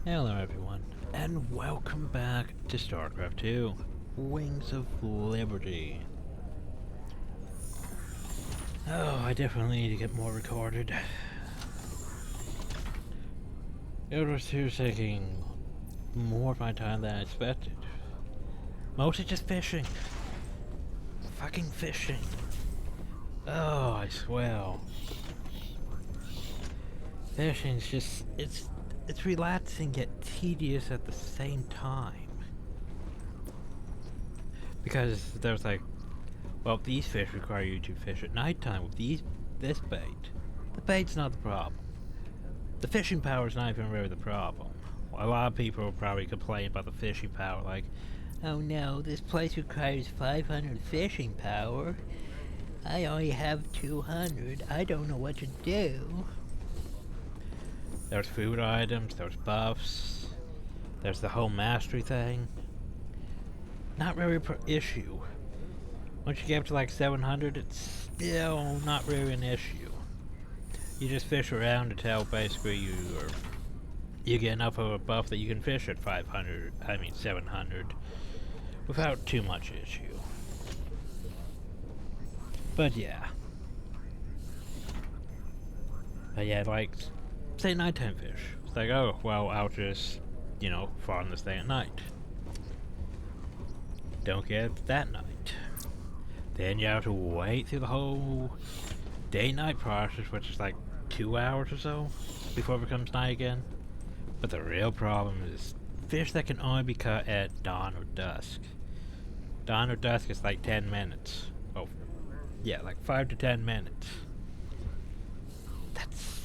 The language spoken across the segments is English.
Hello everyone, and welcome back to Starcraft 2, Wings of Liberty. Oh, I definitely need to get more recorded. It was taking more of my time than I expected. Mostly just fishing. Fucking fishing. Oh, I swear. Fishing's just, it's relaxing yet tedious at the same time. Because there's like, well, these fish require you to fish at nighttime with this bait. The bait's not the problem. The fishing power is not even really the problem. A lot of people will probably complain about the fishing power, like, oh no, this place requires 500 fishing power. I only have 200. I don't know what to do. There's food items, there's buffs, there's the whole mastery thing. Not really an issue. Once you get up to like 700, it's still not really an issue. You just fish around until basically you get enough of a buff that you can fish at 700, without too much issue. But yeah. Like, say nighttime fish. It's like, oh, well, I'll just, farm this thing at night. Don't get it that night. Then you have to wait through the whole day-night process, which is like 2 hours or so, before it becomes night again. But the real problem is fish that can only be caught at dawn or dusk. Dawn or dusk is like 10 minutes. Oh, yeah, like 5 to 10 minutes. That's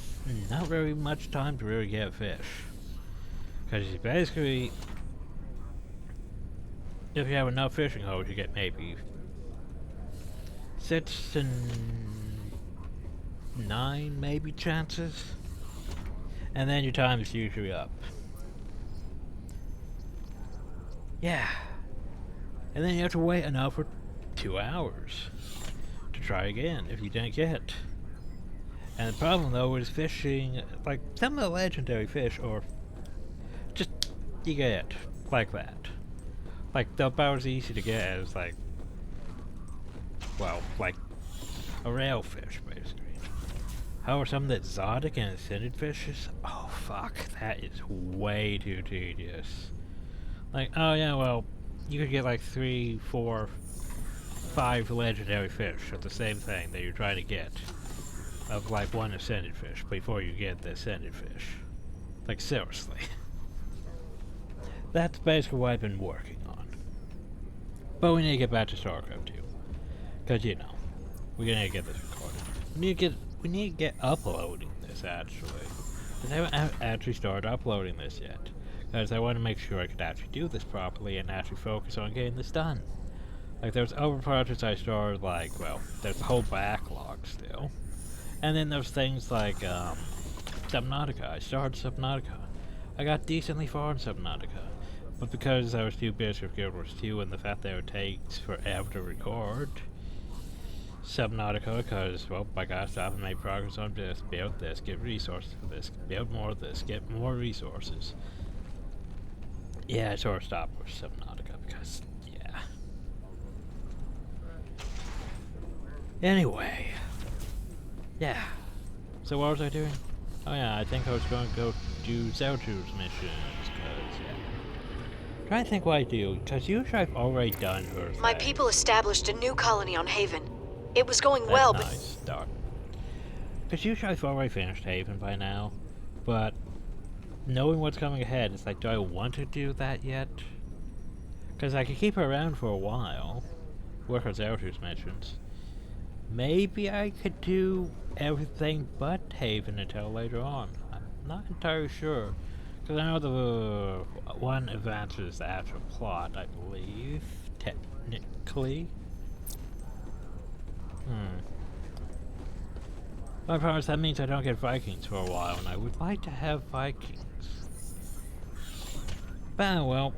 not very much time to really get fish. Because you basically, if you have enough fishing holes, you get maybe 6 to 9 maybe chances, and then your time is usually up. Yeah, and then you have to wait another 2 hours to try again if you didn't get. And the problem though is fishing, like some of the legendary fish, or just you get like that. Like they're about as easy to get as like, well, like a rail fish basically. However, some of the exotic and ascended fishes, oh fuck, that is way too tedious. Like, oh yeah, well, you could get like 3, 4, 5 legendary fish of the same thing that you're trying to get, of like one ascended fish before you get the ascended fish. Like seriously. That's basically what I've been working on. But we need to get back to Starcraft 2. Cause we're gonna get this recorded. We need to get uploading this actually. Cause I haven't actually started uploading this yet. Cause I want to make sure I could actually do this properly and actually focus on getting this done. Like there's other projects I started, like, well, there's a whole backlog still. And then there's things like Subnautica. I started Subnautica. I got decently far in Subnautica. But because I was too busy with Guild Wars 2 and the fact that it takes forever to record Subnautica, because, well, I gotta stop and make progress on this, build this, get resources for this, build more of this, get more resources. Yeah, I sort of stopped with Subnautica because, yeah. Anyway. Yeah. So what was I doing? Oh yeah, I think I was going to go do Zeltu's missions, because, yeah. Trying to think what I do, because usually I've already done her thing. My people established a new colony on Haven. It was going That's well, nice, but... Because usually I've already finished Haven by now, but knowing what's coming ahead, it's like, do I want to do that yet? Because I could keep her around for a while, work on Zeltu's missions. Maybe I could do everything but Haven until later on. I'm not entirely sure. Because I know the one advances the actual plot, I believe, technically. My promise, that means I don't get Vikings for a while, and I would like to have Vikings. But, well,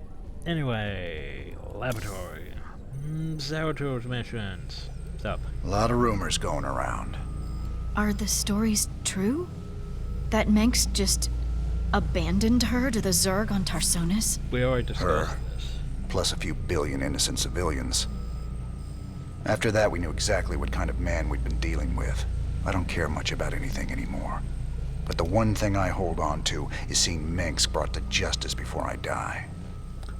anyway, laboratory. Saboteur's missions. What's up? A lot of rumors going around. Are the stories true? That Manx just abandoned her to the Zerg on Tarsonis? We already discussed Her. this. Plus a few billion innocent civilians. After that, we knew exactly what kind of man we'd been dealing with. I don't care much about anything anymore. But the one thing I hold on to is seeing Minx brought to justice before I die.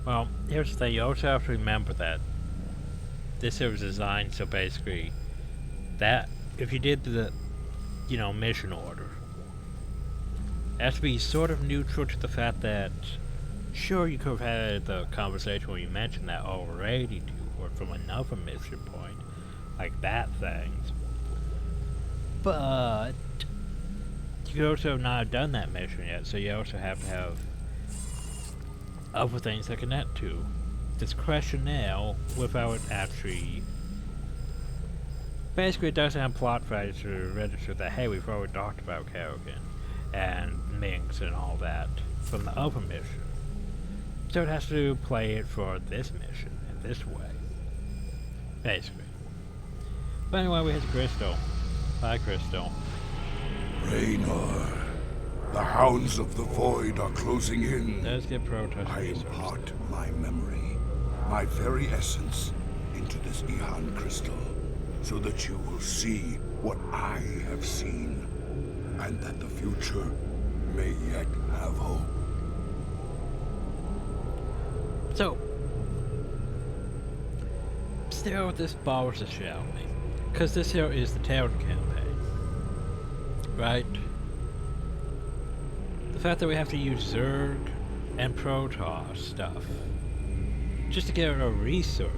Well, here's the thing, you also have to remember that this was designed so basically that if you did the, mission order, it has to be sort of neutral to the fact that, sure, you could have had the conversation where you mentioned that already to or from another mission point, like that thing, but you could also not have done that mission yet, so you also have to have other things that connect to this question now without actually. Basically, it doesn't have plot threads to register that, hey, we've already talked about Kerrigan and Minx and all that from the other mission. So it has to play it for this mission in this way. Basically. But anyway, we hit Crystal. Bye, Crystal. Raynor, the hounds of the void are closing in. Let's get Protoss I resources. impart my memory, my very essence, into this Ihan crystal, so that you will see what I have seen, and that the future may yet have hope. So, stare with this bars shall we? Because this here is the Terran campaign, right? The fact that we have to use Zerg and Protoss stuff just to get our research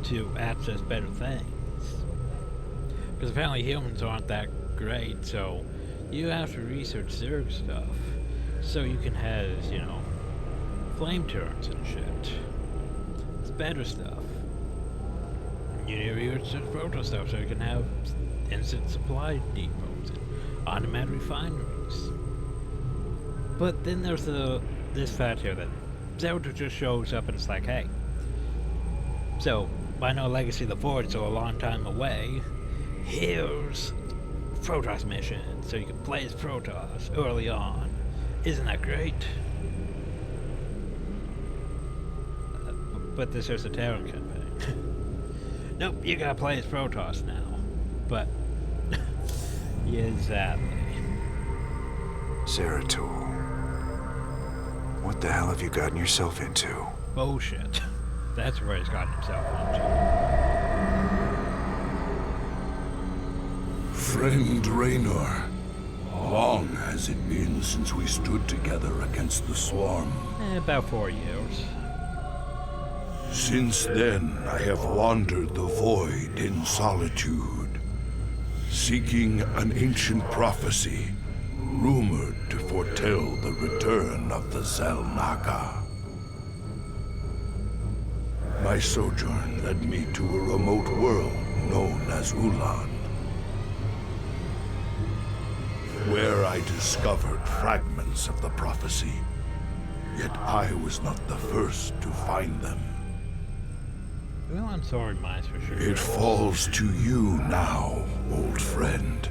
to access better things. Because apparently humans aren't that great, so you have to research Zerg stuff so you can have, flame turrets and shit. It's better stuff. You need to research Protoss stuff so you can have instant supply depots and automatic refineries. But then there's this fact here that Zelda just shows up and it's like, hey, so I know Legacy of the Void's still a long time away. Here's Protoss mission, so you can play as Protoss early on. Isn't that great? But this is a Terran campaign. Nope, you gotta play as Protoss now. But, yeah, exactly. Zeratul. What the hell have you gotten yourself into? Bullshit. That's where he's gotten himself into. Friend Raynor, long has it been since we stood together against the Swarm. About 4 years. Since then, I have wandered the void in solitude, seeking an ancient prophecy, rumored to foretell the return of the Xel'Naga. My sojourn led me to a remote world known as Ulan, where I discovered fragments of the prophecy. Yet I was not the first to find them. Well, I'm sorry, Mice, for sure. It falls to you now, old friend,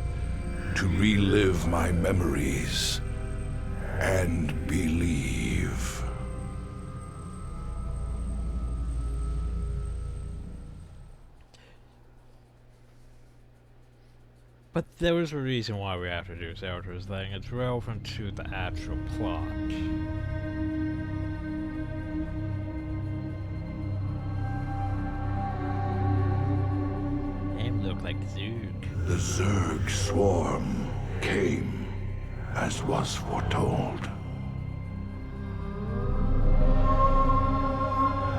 to relive my memories and believe. But there was a reason why we have to do Zelda's thing. It's relevant to the actual plot. Him look like Zerg. The Zerg swarm came as was foretold.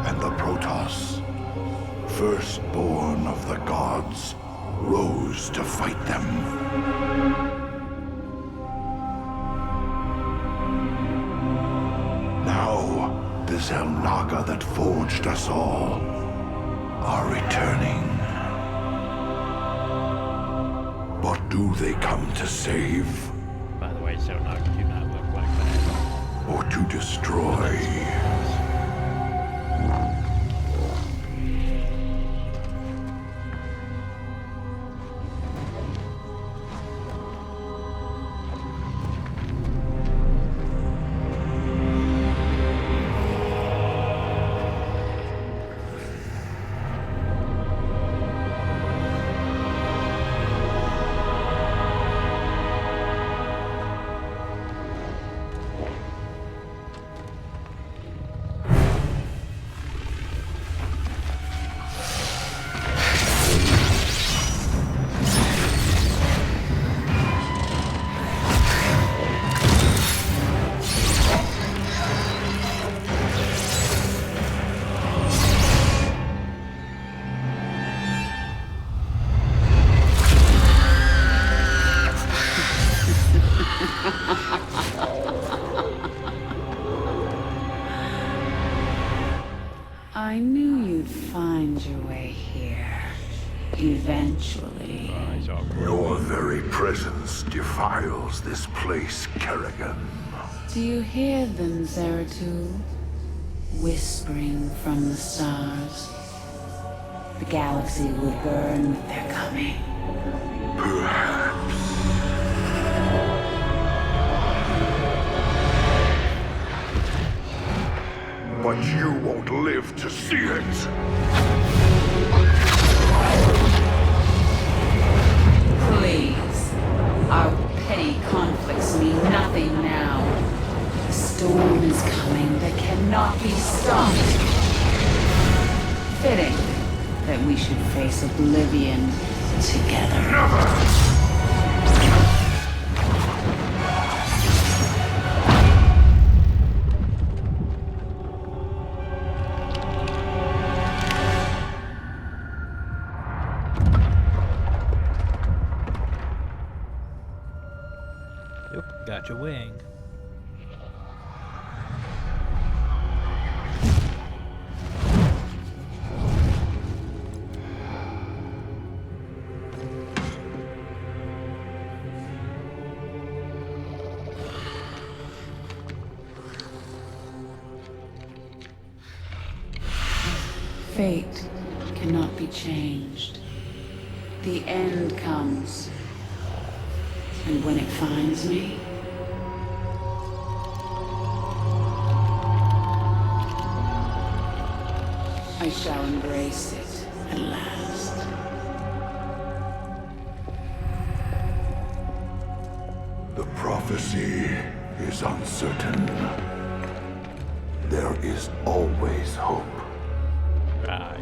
And the Protoss, firstborn of the gods, rose to fight them. Now, the Xel'Naga that forged us all are returning. What do they come to save? By the way, Xel'Naga do not look like that. Or to destroy? I knew you'd find your way here. Eventually. He's all Your very presence defiles this place, Kerrigan. Do you hear them, Zeratul? Whispering from the stars. The galaxy will burn with their coming. Perhaps. But you won't live to see it. Please. Our petty conflicts mean nothing now. The storm is coming that cannot be stopped. Fitting that we should face oblivion together. Yep, got your wing. Fate cannot be changed. The end comes. And when it finds me, I shall embrace it at last. The prophecy is uncertain. There is always hope. Right.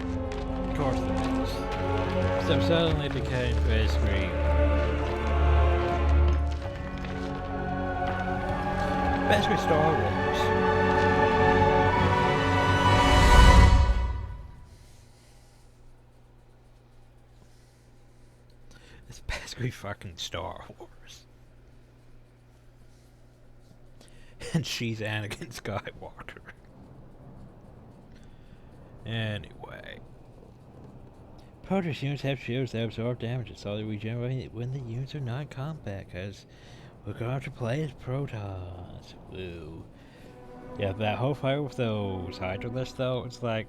Of course there is. So suddenly became basically Star Wars. It's basically fucking Star Wars. And she's Anakin Skywalker. Anyway. Protoss units have shields that absorb damage and slowly regenerate when the units are not in combat, because we're going to play as Protoss. Woo. Yeah, that whole fight with those Hydralisks though, it's like...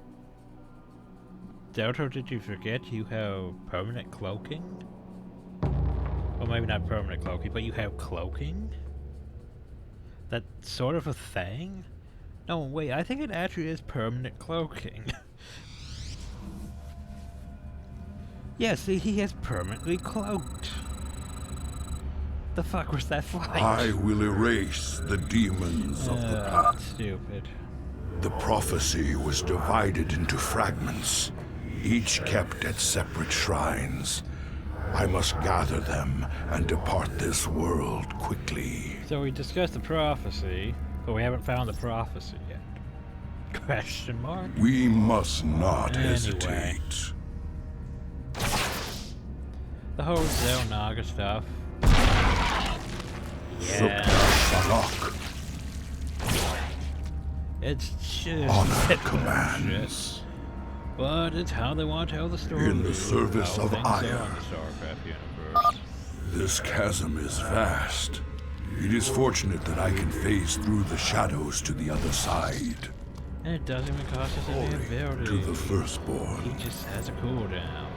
Delta, did you forget you have permanent cloaking? Well, maybe not permanent cloaking, but you have cloaking? That's sort of a thing? No, wait, I think it actually is permanent cloaking. Yeah, see, he has permanently cloaked. The fuck was that fight? I will erase the demons of the past. Stupid. The prophecy was divided into fragments, each kept at separate shrines. I must gather them and depart this world quickly. So we discussed the prophecy, but we haven't found the prophecy yet. Question mark? We must not Anyway. hesitate. The whole Xel'Naga stuff. Yeah. Shalak. It's just Honor commands. but it's how they want to tell the story. In the service How of things are Aya. in the Starcraft universe. This chasm is vast. It is fortunate that I can phase through the shadows to the other side. And it doesn't even cost us any Glory ability. to the firstborn. He just has a cooldown.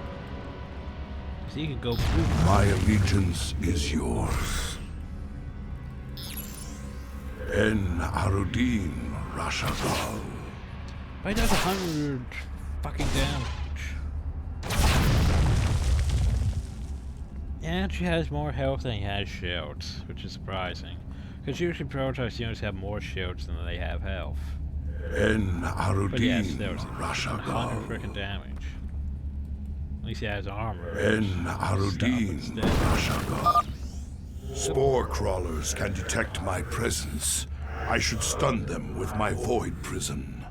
So you can go poof. My allegiance is yours. En Arudin Rashagal. But he does 100 fucking damage. And she has more health than he has shields, which is surprising. Because usually Protoss units have more shields than they have health. En But yes, Arudin there's 100 Rashagal. freaking damage. At least he has armor. En Stuff Arudin instead. Rashagal. Spore crawlers can detect my presence. I should stun them with my void prison.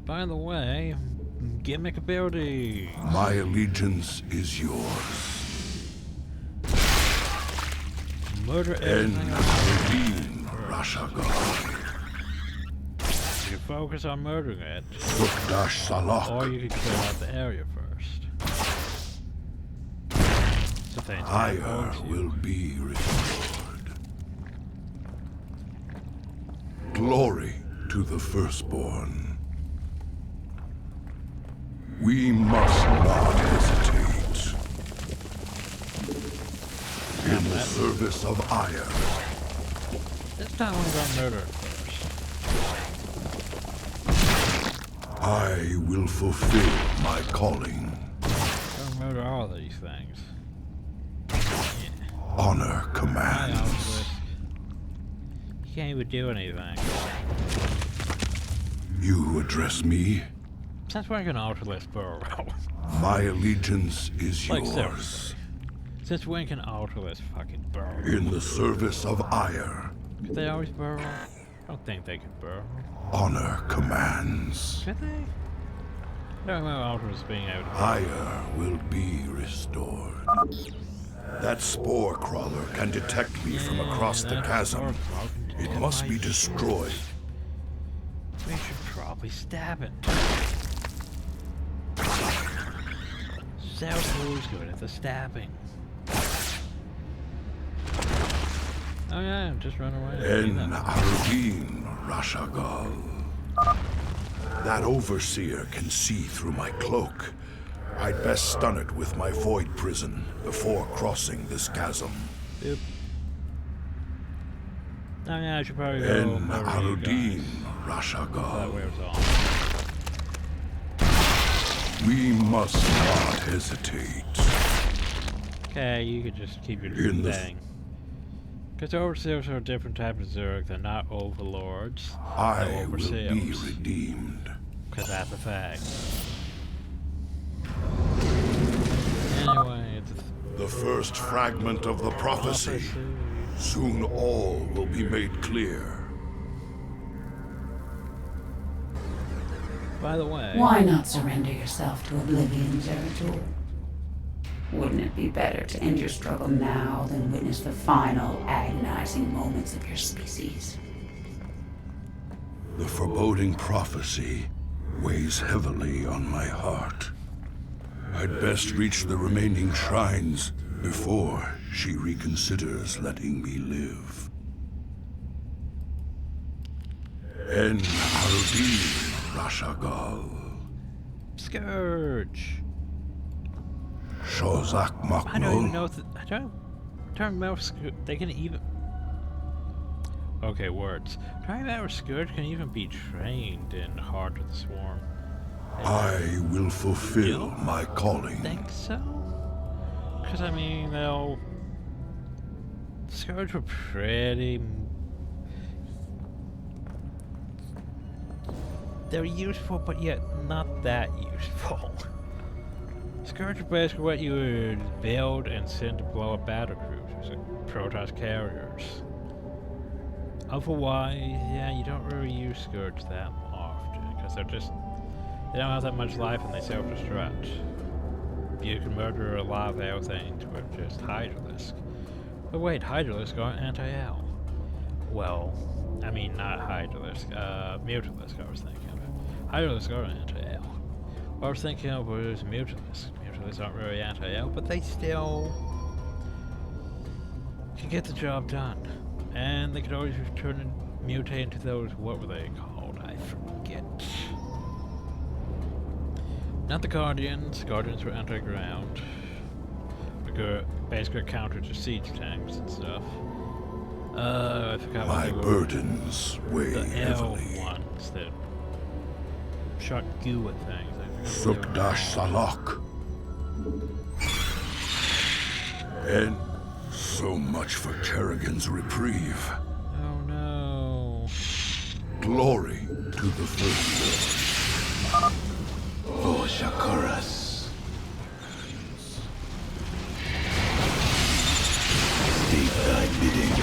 By the way, gimmick ability. My allegiance is yours. Murder En everything else. Arudin Rashagal. You can focus on murdering it, Sukdash Salak. or you can clear out the area first. So things Ire will be restored. Glory to the firstborn. We must not hesitate. In the service of Ire. This time we're gonna murder it first. I will fulfill my calling. Gonna murder all these things. Yeah. Honor High commands. obelisk. You can't even do anything. You address me. Since we're an Ultralisk burrow. My allegiance is Like yours. seriously. Since when can Ultralisk fucking burrow? In the service of Ire. Could they always burrow? I don't think they could burrow. Honor commands. Could they? I don't remember Ultralisk being able to burrow. Ire will be restored. That spore crawler can detect me from across the that chasm. sword broken It to must my be destroyed. We should probably stab it. Zel's always good at the stabbing. Oh yeah, just run away. En Arudin Rashagal. That overseer can see through my cloak. I'd best stun it with my void prison before crossing this chasm. Boop. Oh yeah, I should probably go En over you Arudin guys. That Rashagal. wears off. We must not hesitate. Okay, you could just keep your In the- thing. Because overseers are a different type of Zerg. They're not overlords. I They're will be overseers. redeemed. Because that's a fact. Anyway, it's The first fragment of the prophecy. Soon all will be made clear. By the way, Why not surrender yourself to oblivion, Zeratul? Wouldn't it be better to end your struggle now than witness the final agonizing moments of your species? The foreboding prophecy weighs heavily on my heart. I'd best reach the remaining shrines before she reconsiders letting me live. En Arudin Rashagal. Scourge. Shozak I don't even Maknul. know if I don't remember if they can even. Okay, words. I don't remember if Scourge can even be trained in Heart of the Swarm. I will fulfill my calling. Think so? Because I mean, they'll. Scourge were pretty. They're useful, but yet not that useful. Scourge are basically what you would build and send to blow up battle cruisers and Protoss carriers. Otherwise, yeah, you don't really use Scourge that often, because they don't have that much life and they self-destruct. You can murder a lot of other things with just Hydralisk. But wait, Hydralisk aren't anti-L. Well, I mean not Hydralisk, Mutalisk I was thinking of. Hydralisk are anti-L. What I was thinking of was Mutalisk. Mutalisk aren't really anti-L, but they still can get the job done. And they could always return and mutate into those, what were they called? I forget. Not the Guardians. Guardians were anti-ground. Basically counter to siege tanks and stuff. I forgot what My they were. burdens weigh The L heavily. ones that shot goo at things. I forget what they were Sukdash called. Salak. And so much for Kerrigan's reprieve. Oh no. Glory to the firstborn. For Shakuras. State thy bidding.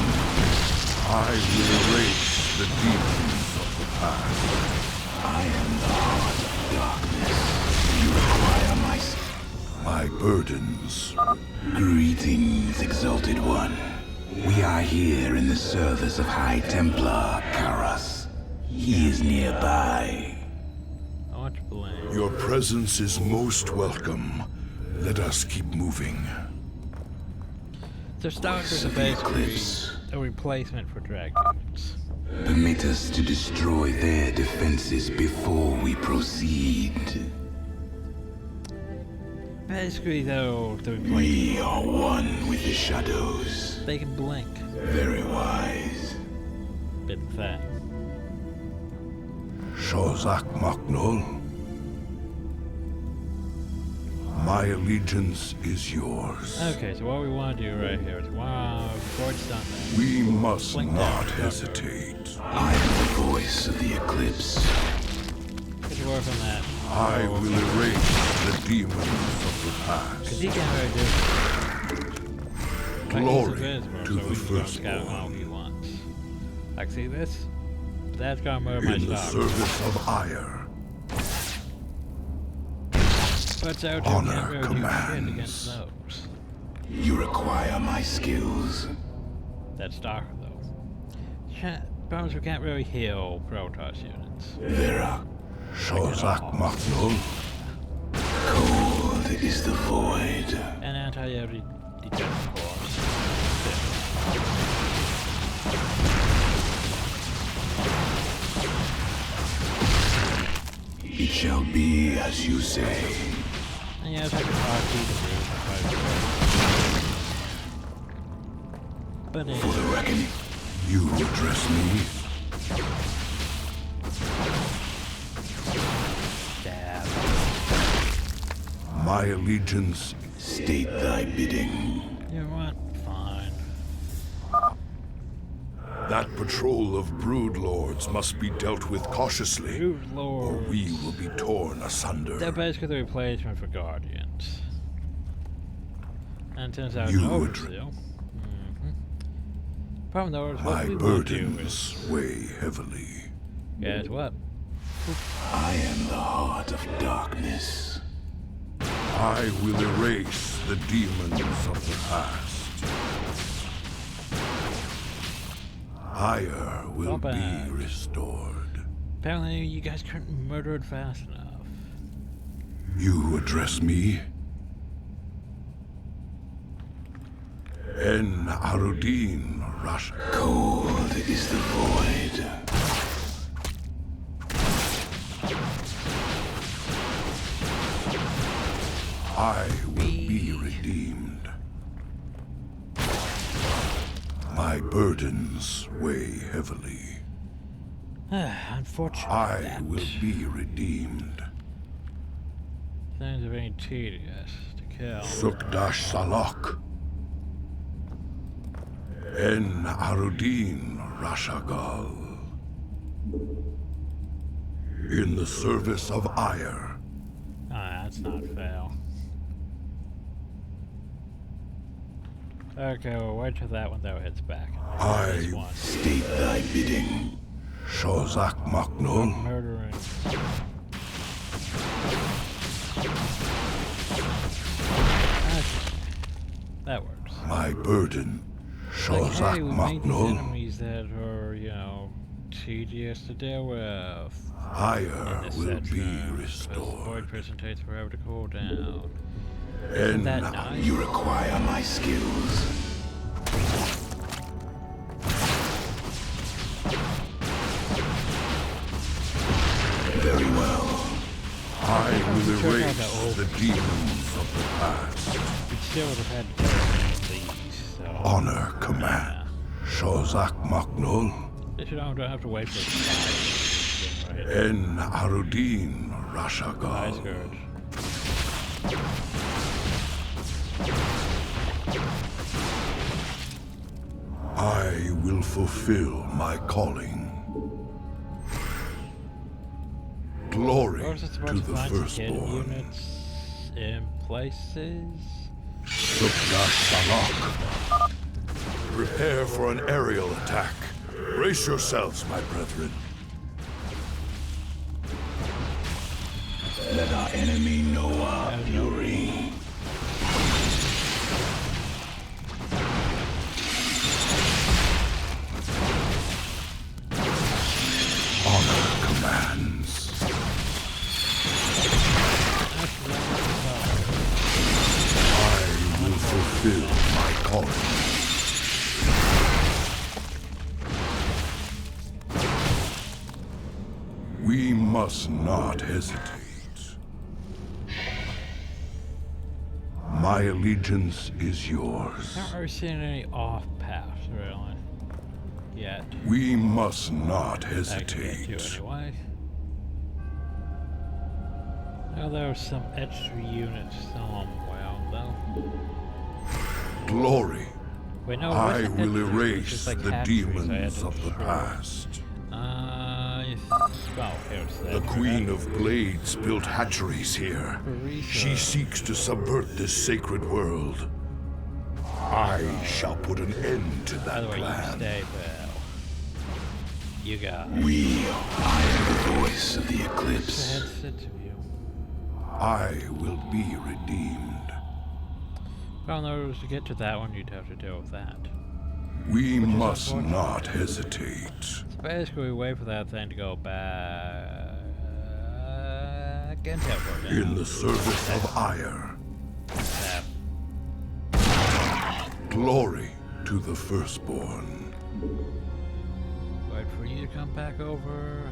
I will erase the demons of the past. I am the heart of darkness. You require my My burdens. greetings, Exalted One. We are here in the service of High Templar Karas. He is nearby. I want to blame. Your presence is most welcome. Let us keep moving. So Stalkers Voice are of the basically Eclipse. a replacement for dragons. Permit us to destroy their defenses before we proceed. Basically, though, the replacement. We are one with the shadows. They can blink. Very wise. Bit thing. Shozak Maknul. My allegiance is yours. Okay, so what we want to do right here is, before it's done that, We must Blink not down. hesitate. I am the voice of the Eclipse. get to work on that. I will erase the demons of the Because he past. can't really do it. Glory Like, he's invisible, to so the we can go scout firstborn. all he wants. Like, see this? That's gonna murder my In the stock. service of Ire, But out there, honor can't really do shit commands. against those. You require my skills. That's darker, though. Problems we can't really heal Protoss units. Vera. Shozak Maknul. Cold is the void. And anti-air detect, of course. It shall be as you say. And yes, I can RT the roof. But For the reckoning. You address me. stab. My allegiance. State thy bidding. You know what? Fine. That patrol of brood lords must be dealt with cautiously, Good or lord. we will be torn asunder. They're basically the replacement for Guardians. And it turns out You no would- deal. Problem though is My what we want to do is, burdens weigh heavily. guess what? I am the heart of darkness. I will erase the demons of the past. Ire will Not be bad. restored. Apparently you guys couldn't murder it fast enough. You address me? En Arudin Rash. Cold is the void. I will be redeemed. My burdens weigh heavily. Unfortunately, I that will be redeemed. things are very tedious to kill. Sukdash Salak. En Arudin Rashagal. In the service of Ire. Ah, that's not fair. Okay, well, wait till that one though hits back. This I, one. State thy bidding. Shozak Maknul, Murdering. Okay. That works. my burden. Like, Shozak hey, we made these Maknul, enemies that are, you know, tedious to deal with. Ire will be The restored. void prison takes forever to cool down. En Isn't that nice? You require my skills. Very well. I will Check out that erase old- the demons of the past. We still would have had to take these, so. Honor command. Shozak Maknul, If you don't have to wait for the fight. Right. En Arudin Ice Rashagal. Scourge. I will fulfill my calling. Glory Or is it to supposed to the find some hidden firstborn. units in places? Sukdash Salak. Prepare for an aerial attack. Brace yourselves, my brethren. Let our enemy know our fury. Honor fulfill my calling. We must not hesitate. My allegiance is yours. Not really seeing any off paths, really. Yet. We must not I can hesitate. get to anyway. Now there are some extra units somewhere, though. Glory. Wait, no, I it wasn't will extras, it was erase just like the hatcheries I had demons to of the destroy. past. Well, here's that. The Queen of Blades built hatcheries here. She seeks to subvert this sacred world. I shall put an end to By that the way, you plan. stay, pal. You got it. I am the voice of the eclipse. Headset to you. I will be redeemed. Well, in order to get to that one, you'd have to deal with that. We Which is must unfortunate. not hesitate. So basically, we wait for that thing to go back and teleport down. In the service of ire, Tap. glory to the firstborn. Wait for you to come back over.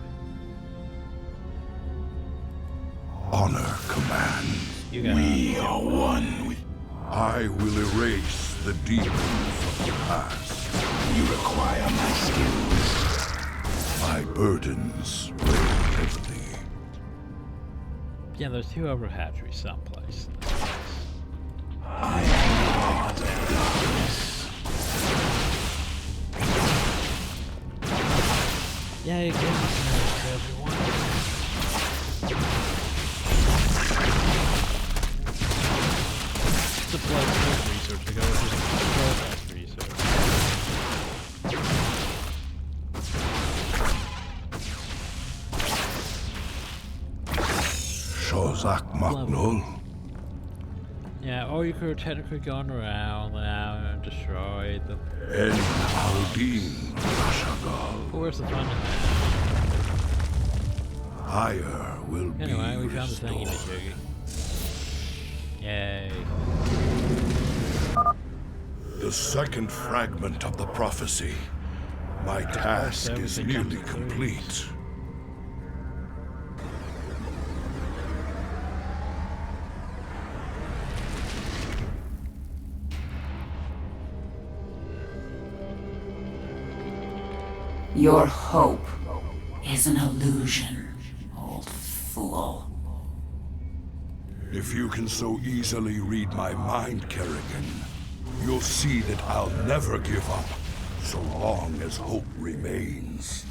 Honor commands. You got We are one with. I will erase the demons of the past. You require my skills. My burdens weigh heavily. Yeah, there's two other hatcheries someplace. I am the heart of darkness. Yeah, you can everyone. It's a blood research to go with just Protoss research. Shozak Maknul. Yeah, or you could have technically gone around now and destroyed them. En Aldin Rashagal. But where's the fun in Ire will that? Anyway, be we found the thing in the restored. jiggy. Yay. The second fragment of the prophecy. My task is everything nearly comes through. complete. Your hope is an illusion, old fool. If you can so easily read my mind, Kerrigan, you'll see that I'll never give up, so long as hope remains.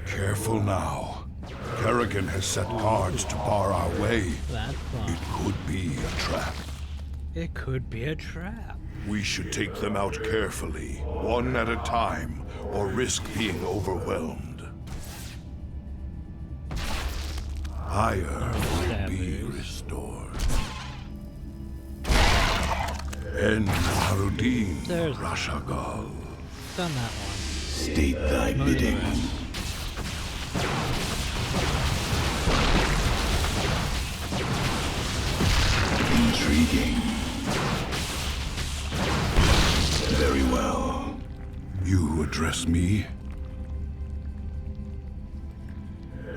Careful now. Kerrigan has set guards to bar our way. That's fun. It could be a trap. It could be a trap. We should take them out carefully, one at a time, or risk being overwhelmed. Ire will be restored. En Harudin There's- Rashagal. Done that one. State thy bidding. Intriguing. Very well. You address me?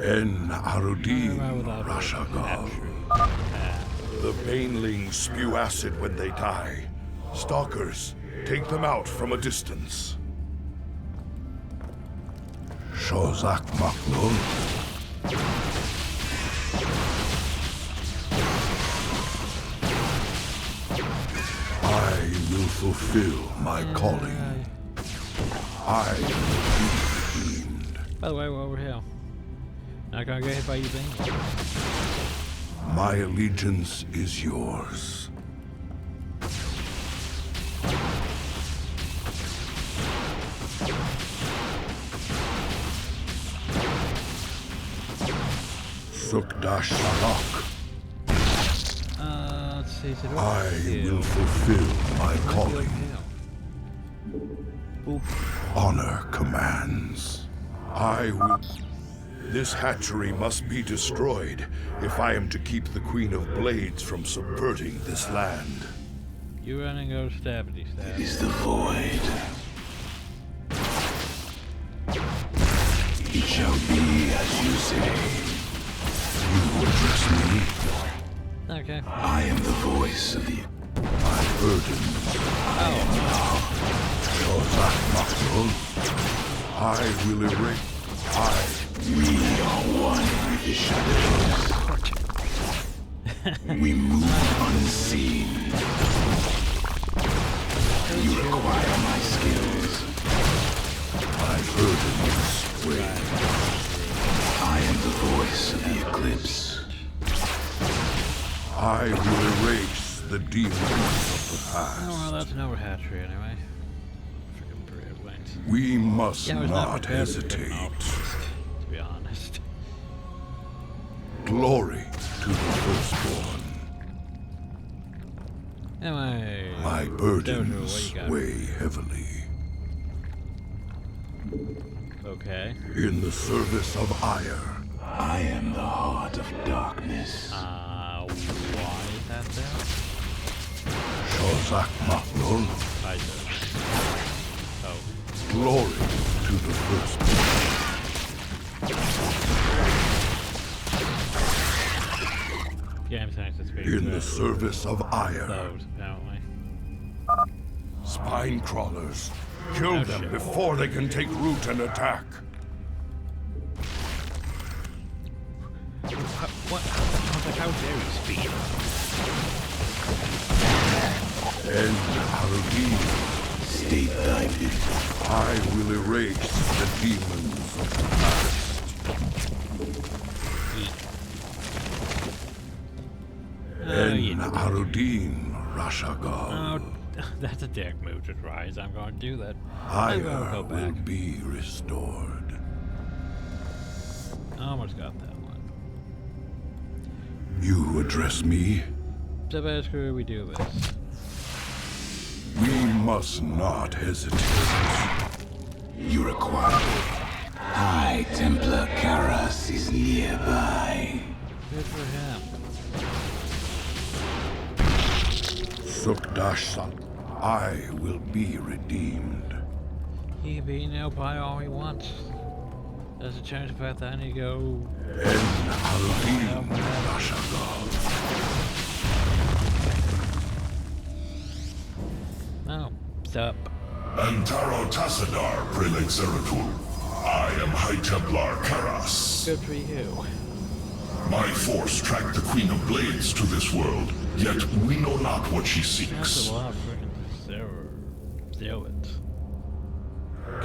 En Harudin Rashagal. The banelings spew acid when they die. Stalkers, take them out from a distance. Shozak Maknul. I will fulfill my calling. I will be redeemed. By the way, we're over here. Not gonna get hit by you, Bane. My allegiance is yours. Sukdash Salak. Let's see. Is it over I here? will fulfill my Might be over calling. here. Boop. Honor commands. I will... This hatchery must be destroyed if I am to keep the Queen of Blades from subverting this land. You run and go stabby stab. It is the void. It shall be as you say. You address me. Okay. I am the voice of the... My burdens. I will erase. We are one with the shadows. We move unseen. You require my skills. My burdens weigh. I am the voice of the eclipse. I will erase the demons of the past. Oh well, that's an overhatchery anyway. Freaking brave wings. We must Yeah, I was not prepared for hesitate. freaking Alchemist, to be honest. Glory to the firstborn. Anyway, My Dojo, burdens what you got? weigh heavily. Okay. In the service of ire. I am the heart of darkness. Why is that there? Shozak Magnol. I don't. Oh. Glory to the firstborn. Game thanks to speak. In the service of ire. Those, apparently. Spine crawlers. Kill them before they can take root and attack. What? How dare you speak? And Harudin. State thy bid. I will erase the demons of the past. En Harudin Rashagal. Oh, that's a dick move to rise. I'm going to do that. I'm going to Ire go will back. be restored. I almost got that one. You address me? So basically, we do this. We must not hesitate. You require. High Templar Karas is nearby. Good for him. Sukdashsan, I will be redeemed. He can be nailed by all he wants. There's a change about that, and you go. En Harudin Rashagal. Oh, stop. Antaro Tassadar, Prelate Zeratul. I am High Templar Karas. Good for you. My force tracked the Queen of Blades to this world, yet we know not what she That's seeks. a lot of freaking zealots.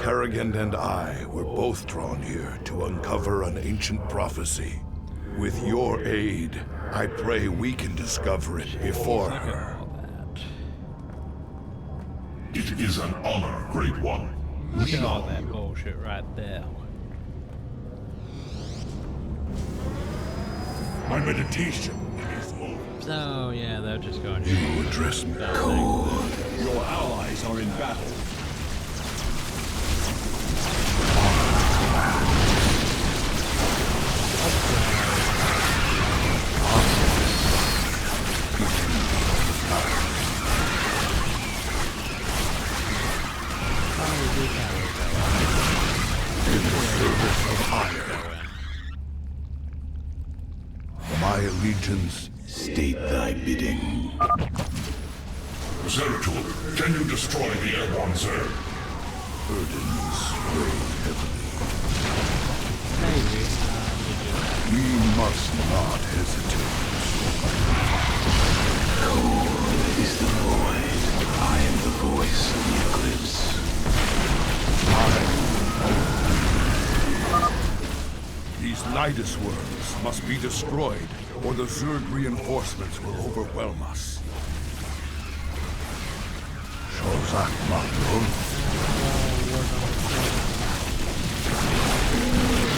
Kerrigan and I were both drawn here to uncover an ancient prophecy. With your aid, I pray we can discover it before Look her. at all that. It is an honor, Great One. Look at Lead all on. that bullshit right there. My meditation is over. So, yeah, they're just going to. You address me. Your allies are in battle. In the service of ire. My allegiance. State thy bidding. Zeratul, can you destroy the airborne Zerg? Burdens weigh heavily. Maybe. We must not hesitate. Cold is the void. I am the voice of the eclipse. These Nidus worms must be destroyed, or the Zerg reinforcements will overwhelm us. Shozak Magnol.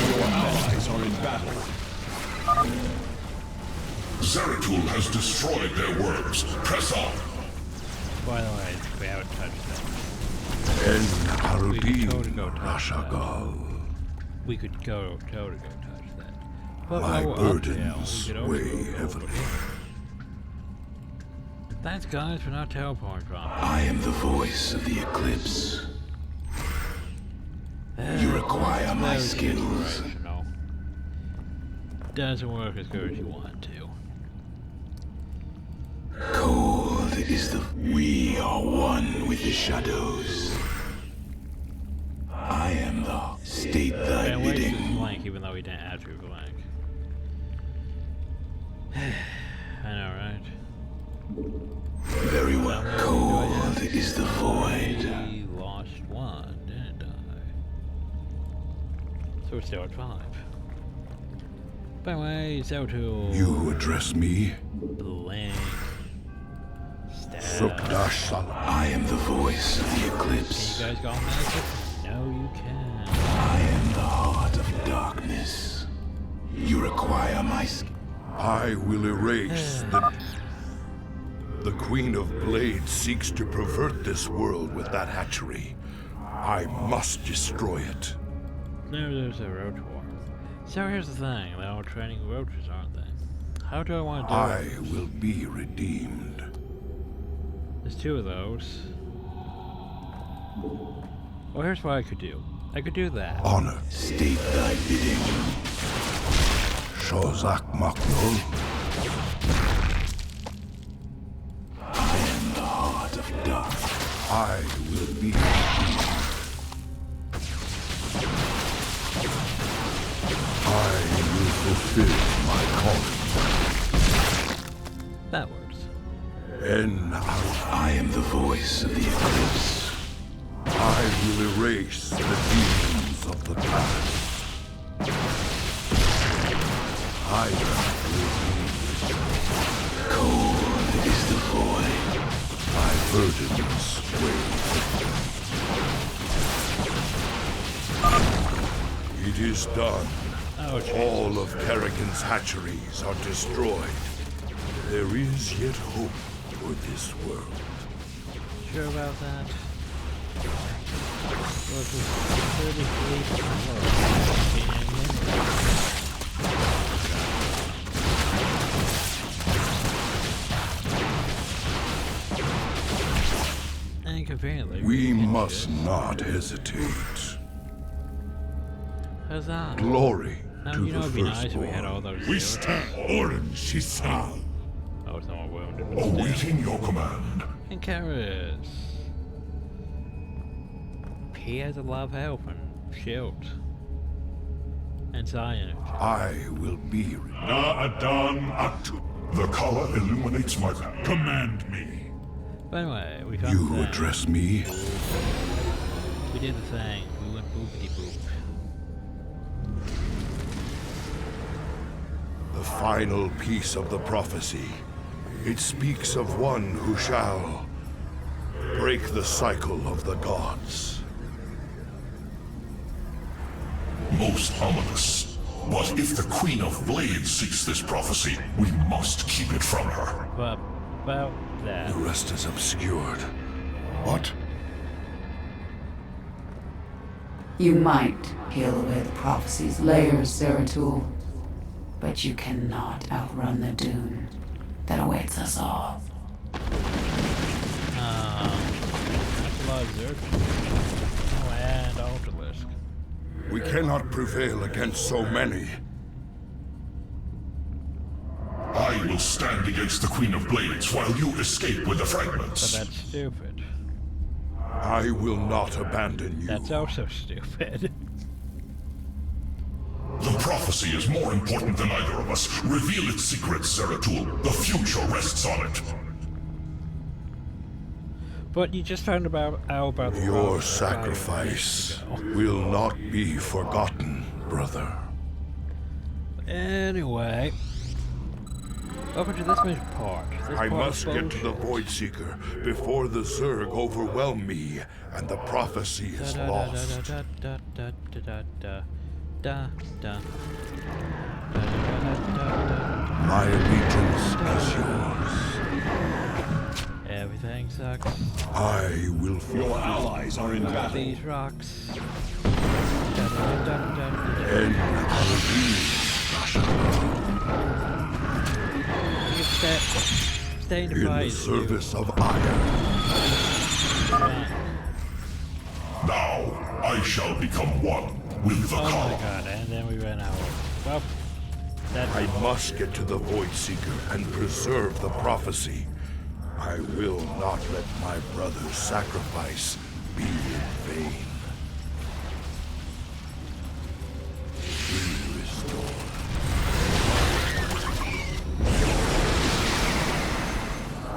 Your allies are in battle. Zeratul has destroyed their worms. Press on. By the way, we haven't touched that. En We could totally Harudin go touch Rashagal. We could go totally go touch that. But My while we're up there, burdens we could also weigh go heavily. over here. Thanks, guys, for not teleporting from. I am the voice of the eclipse. You require my skills. Doesn't work as good as you want it to. Cold is the... We are one with the shadows. I am the... State thy bidding. Blank, even though he didn't actually blank. I know, right? Very well. Cold is the void. We lost one, didn't I? So we're still at 5. By the way, Zeratul. You address me? Blank. I am the voice of the eclipse. Can you guys go on magic? No, you can't. I am the heart of darkness. You require my skill. I will erase the Queen of Blades seeks to pervert this world with that hatchery. I must destroy it. No, there's a roach war. So here's the thing, they're all training roaches, aren't they? How do I want to do it? I will be redeemed. There's 2 of those. Well, here's what I could do. I could do that. Honor. State thy bidding. Shozak Maknul. I am the heart of dark. I will be redeemed. I will fulfill my calling. That works. I am the voice of the eclipse. I will erase the demons of the past. I will be. Cold is the void. My burdens weigh. It is done. Oh, all of Kerrigan's hatcheries are destroyed. There is yet hope for this world. Sure about that? Was this 33 Inconveniently. We must not hesitate. How's that? Glory Now, to you know the it'd be nice if we firstborn. had all those. We stand Orange Shisal, Oh, it's not wounded. awaiting your command. And Karis. He has a lot of health and shield. And Zion. I will be. Na Adan Aktu. The Kala illuminates my path. Command me. By the way, we found You the thing. address me? We did the thing. We went boopity boop. The final piece of the prophecy. It speaks of one who shall break the cycle of the gods. Most ominous. But if the Queen of Blades seeks this prophecy, we must keep it from her. But about that. The rest is obscured. What? You might peel away the prophecy's layers, Zeratul, but you cannot outrun the doom that awaits us all. That's a lot of Zerg. Oh, and Ultralisk. We cannot prevail against so many. I will stand against the Queen of Blades while you escape with the But fragments. that's stupid. I will not abandon you. That's also stupid. The prophecy is more important than either of us. Reveal its secrets, Zeratul. The future rests on it. But you just found out about the Your road sacrifice 5 minutes ago. will not be forgotten, brother. Anyway, welcome to this mission part. This I part must is get to the bullshit. Void Seeker before the Zerg overwhelm me and the prophecy is lost. My allegiance is yours. Everything sucks. I will Your allies are in battle. These rocks. end our deeds. Step. staying to In fight the service of Aya. Now, I shall become one with the Oh my column. god, and then we ran out. Well, that I must get to the Void Seeker and preserve the prophecy. I will not let my brother's sacrifice be in vain. Be restored.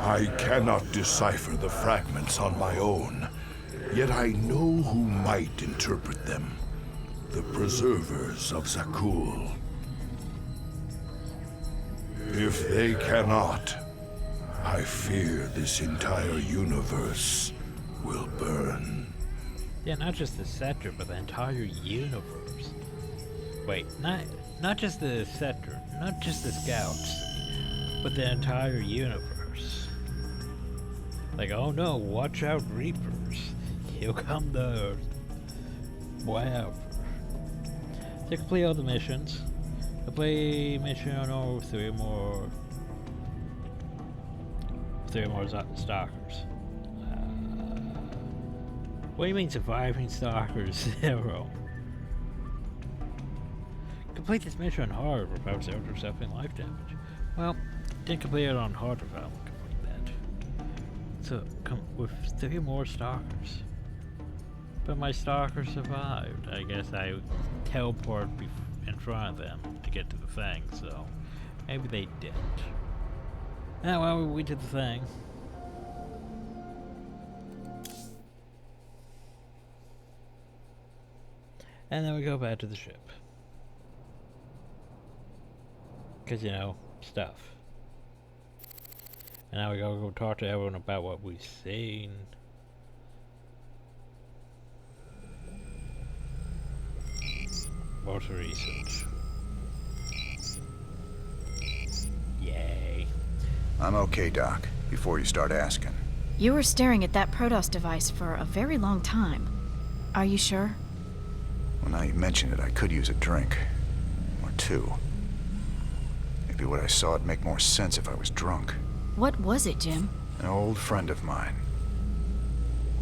I cannot decipher the fragments on my own, yet I know who might interpret them. The preservers of Zakul. If they cannot, I fear this entire universe will burn. Yeah, not just the scepter, but the entire universe. Wait, not just the scepter, not just this galaxy, but the entire universe. Like, oh no, watch out, Reapers. He'll come to Earth. Whatever. To complete all the missions, complete mission or three more stalkers. What do you mean surviving stalkers 0? Complete this mission on hard without suffering life damage. Well, didn't complete it on hard without complete that. So with 3 more stalkers. But my stalker survived. I guess I teleported in front of them to get to the thing, so maybe they didn't. Ah, well, we did the thing. And then we go back to the ship. Because, you know, stuff. And now we gotta go talk to everyone about what we've seen. More research. Yay. I'm okay, Doc, before you start asking. You were staring at that Protoss device for a very long time. Are you sure? Well, now you mention it, I could use a drink. Or 2. Maybe what I saw would make more sense if I was drunk. What was it, Jim? An old friend of mine.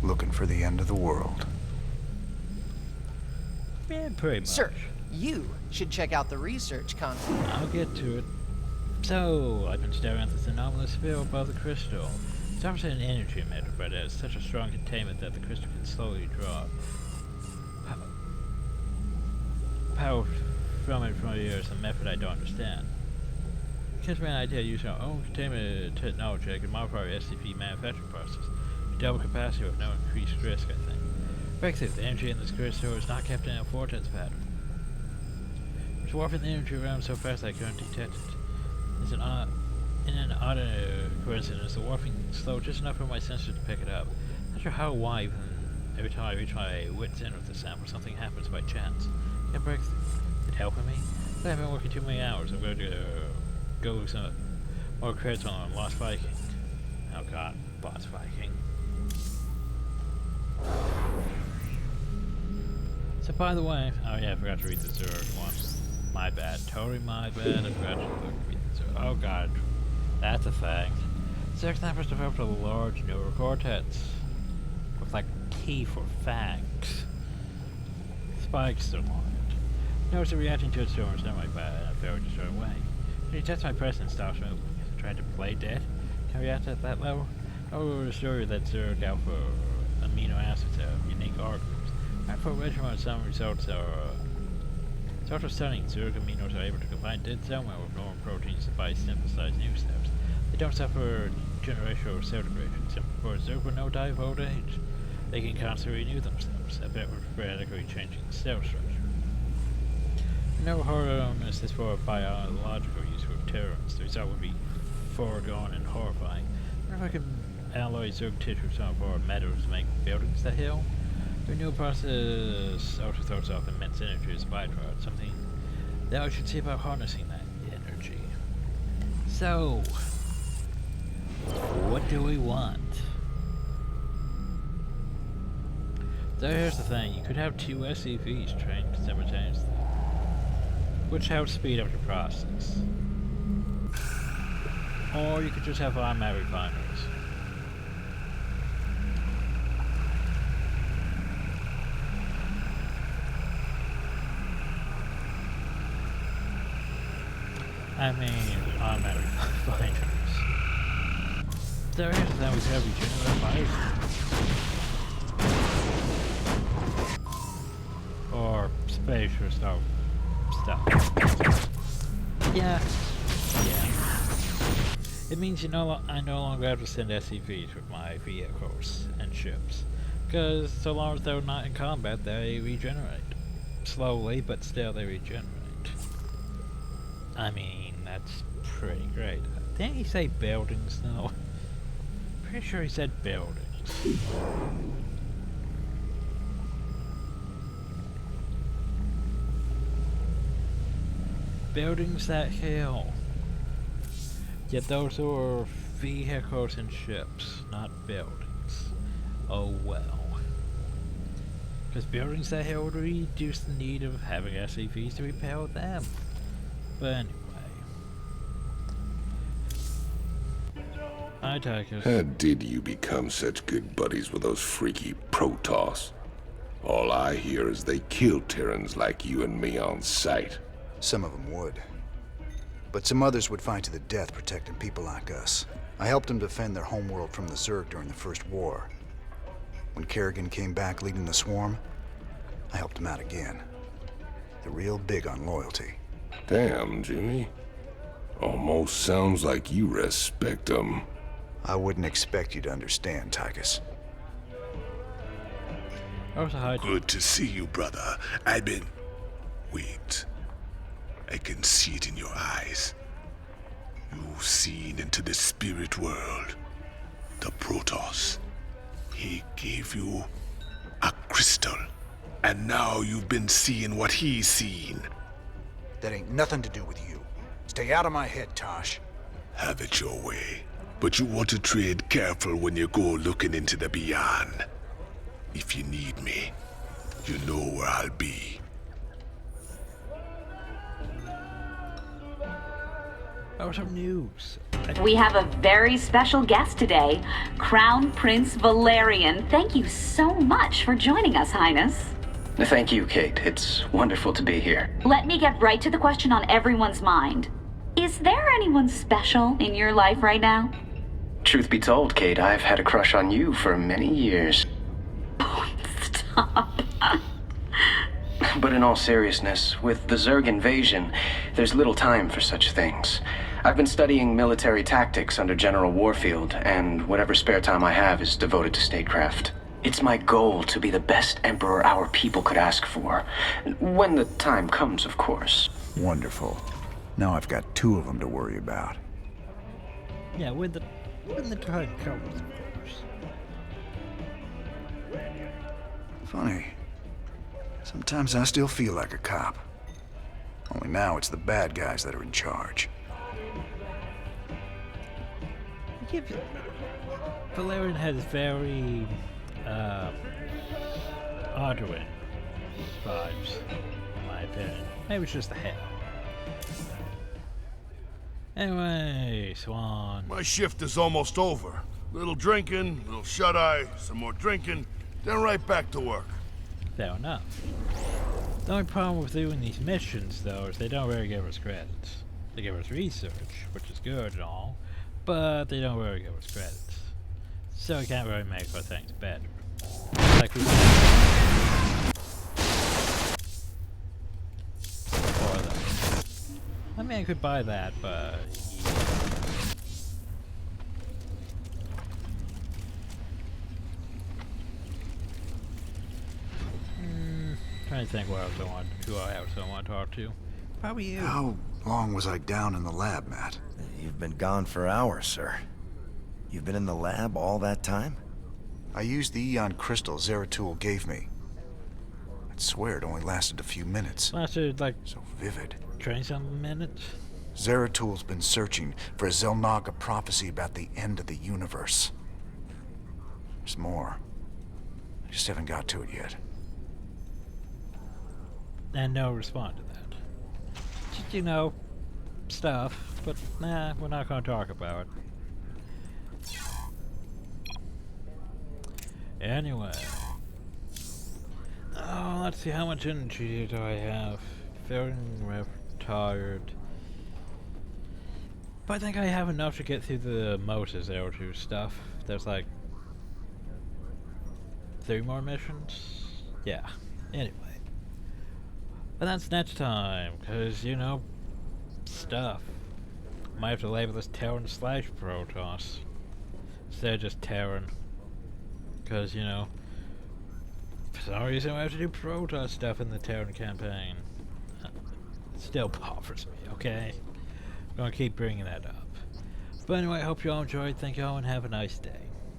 Looking for the end of the world. Yeah, pretty much. Sir, you should check out the research content. I'll get to it. So, I've been staring at this anomalous sphere above the crystal. It's obviously an energy emitter, but it has such a strong containment that the crystal can slowly draw power from it from here is a method I don't understand. It gives me an idea using our own containment technology that can modify our SCP manufacturing process to double capacity with no increased risk, I think. Breakthrough, the energy in this crystal is not kept in a vortex pattern. It's warping the energy around so fast I couldn't detect it. It's in an odd coincidence, the warping slowed just enough for my sensors to pick it up. Not sure how, why, even every time I reach my wits end with the sample, something happens by chance. Can't break through. It helping me? But I've been working too many hours. I'm going to go some more credits on Lost Viking. Oh god, Lost Viking. So by the way, oh yeah, I forgot to read the Zerg one. My bad, totally my bad. I forgot to read the Zerg. Oh god, that's a thing. Zerg snappers developed a large neural cortex with like teeth for fangs. Spikes are long. Notice the reacting to its storms, not my bad, I failed to destroy away. When you test my presence, stops moving. Tried to play dead? Can I react at that level? I will restore that Zerg alpha amino acids have unique R groups. For a regimen, some results are it's also stunning. Zerg aminos are able to combine dead cell mail with normal proteins to biosynthesize new cells. They don't suffer generational cell degradation. For a Zerg with no die of old age, they can constantly renew themselves, a bit radically changing the cell structure. No horror-ness is for biological use with Terrans. The result would be foregone and horrifying. I wonder if I could alloy Zerg tissue with some of our metals to make buildings that heal. The renewal process also throws off immense energy as a byproduct, something that I should see about harnessing that energy. So, what do we want? So here's the thing, you could have 2 SCVs trained simultaneously, which helps speed up the process. Or you could just have automatic refineries. I mean, automatic refineries. There is that we have regenerate life. Or space or stuff. Yeah. It means I no longer have to send SCVs with my vehicles and ships. Because so long as they're not in combat, they regenerate. Slowly, but still they regenerate. I mean, that's pretty great. Didn't he say buildings though? Pretty sure he said buildings. Buildings that heal. Yet those are vehicles and ships, not buildings. Oh well. Because buildings that heal reduce the need of having SCVs to repair them. But anyway. Hi, Tychus. How did you become such good buddies with those freaky Protoss? All I hear is they kill Terrans like you and me on sight. Some of them would. But some others would fight to the death protecting people like us. I helped them defend their homeworld from the Zerg during the First War. When Kerrigan came back leading the swarm, I helped him out again. They're real big on loyalty. Damn, Jimmy. Almost sounds like you respect them. I wouldn't expect you to understand, Tychus. Good to see you, brother. I've been... Wait. I can see it in your eyes. You've seen into the spirit world. The Protoss. He gave you a crystal. And now you've been seeing what he's seen. That ain't nothing to do with you. Stay out of my head, Tosh. Have it your way. But you want to trade careful when you go looking into the beyond. If you need me, you know where I'll be. Oh, some news. We have a very special guest today, Crown Prince Valerian. Thank you so much for joining us, Highness. Thank you, Kate. It's wonderful to be here. Let me get right to the question on everyone's mind. Is there anyone special in your life right now? Truth be told, Kate, I've had a crush on you for many years. Stop. But in all seriousness, with the Zerg invasion, there's little time for such things. I've been studying military tactics under General Warfield, and whatever spare time I have is devoted to statecraft. It's my goal to be the best emperor our people could ask for. When the time comes, of course. Wonderful. Now I've got 2 of them to worry about. Yeah, when the time comes, of course. Funny. Sometimes I still feel like a cop. Only now it's the bad guys that are in charge. Valerian has very Arduin vibes, in my opinion. Maybe it's just the hair. Anyway, Swan. My shift is almost over. Little drinking, little shut-eye, some more drinking, then right back to work. Fair enough. The only problem with doing these missions, though, is they don't really give us credits. They give us research, which is good and all, but they don't really give us credits. So we can't really make our things better. Like we I mean, I could buy that, but trying to think what else who else I want to talk to. Probably you. How long was I down in the lab, Matt? You've been gone for hours, sir. You've been in the lab all that time? I used the Eon crystal Zeratul gave me. I'd swear it only lasted a few minutes. Lasted like so vivid. 20-something minutes? Zeratul's been searching for a Zelnaga prophecy about the end of the universe. There's more. I just haven't got to it yet. And no respond to that. Just, stuff. but nah, we're not gonna talk about it. Anyway. Oh, let's see, how much energy do I have? Feeling tired. But I think I have enough to get through the Moses L2 stuff. There's like 3 more missions? Yeah. Anyway. But that's next time, because, you know, stuff. Might have to label this Terran / Protoss. Instead of just Terran. Because, you know, for some reason we have to do Protoss stuff in the Terran campaign. It still bothers me, okay? I'm gonna keep bringing that up. But anyway, I hope you all enjoyed. Thank you all and have a nice day.